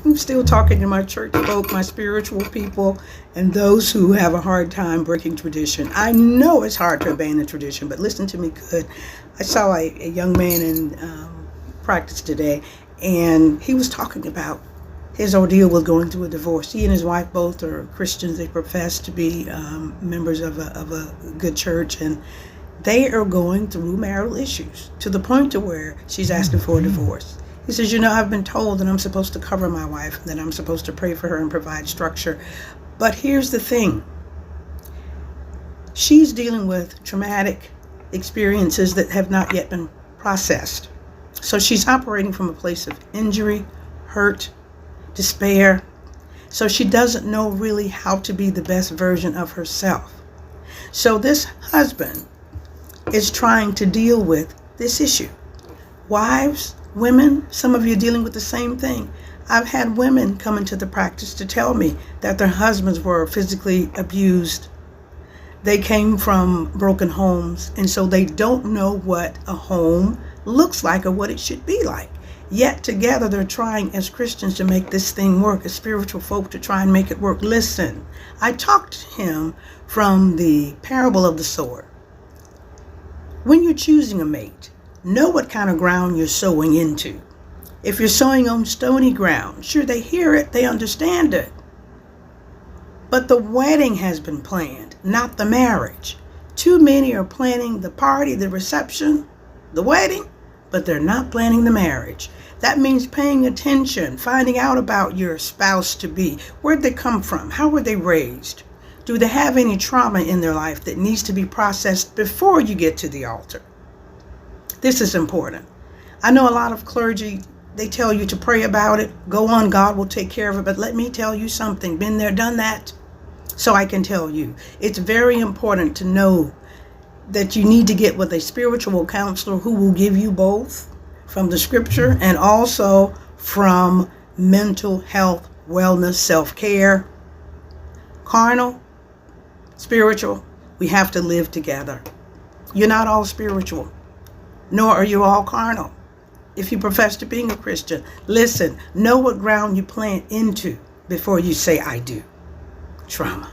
I'm still talking to my church folk, my spiritual people, and those who have a hard time breaking tradition. I know it's hard to abandon tradition, but listen to me good. I saw a young man in practice today, and he was talking about his ordeal with going through a divorce. He and his wife both are Christians. They profess to be members of a good church, and they are going through marital issues to the point to where she's asking for a divorce. He says, I've been told that I'm supposed to cover my wife, and that I'm supposed to pray for her and provide structure. But here's the thing. She's dealing with traumatic experiences that have not yet been processed. So she's operating from a place of injury, hurt, despair. So she doesn't know really how to be the best version of herself. So this husband is trying to deal with this issue. Wives, women, some of you are dealing with the same thing. I've had women come into the practice to tell me that their husbands were physically abused. They came from broken homes, and so they don't know what a home looks like or what it should be like. Yet together they're trying as Christians to make this thing work, as spiritual folk to try and make it work. Listen, I talked to him from the parable of the sower. When you're choosing a mate, know what kind of ground you're sowing into. If you're sowing on stony ground, sure, they hear it, they understand it. But the wedding has been planned, not the marriage. Too many are planning the party, the reception, the wedding, but they're not planning the marriage. That means paying attention, finding out about your spouse-to-be. Where'd they come from? How were they raised? Do they have any trauma in their life that needs to be processed before you get to the altar? This is important. I know a lot of clergy, they tell you to pray about it. Go on, God will take care of it. But let me tell you something. Been there, done that. So I can tell you, it's very important to know that you need to get with a spiritual counselor who will give you both from the scripture and also from mental health, wellness, self-care. Carnal, spiritual, we have to live together. You're not all spiritual, nor are you all carnal. If you profess to being a Christian, listen, know what ground you plant into before you say, I do. Trauma.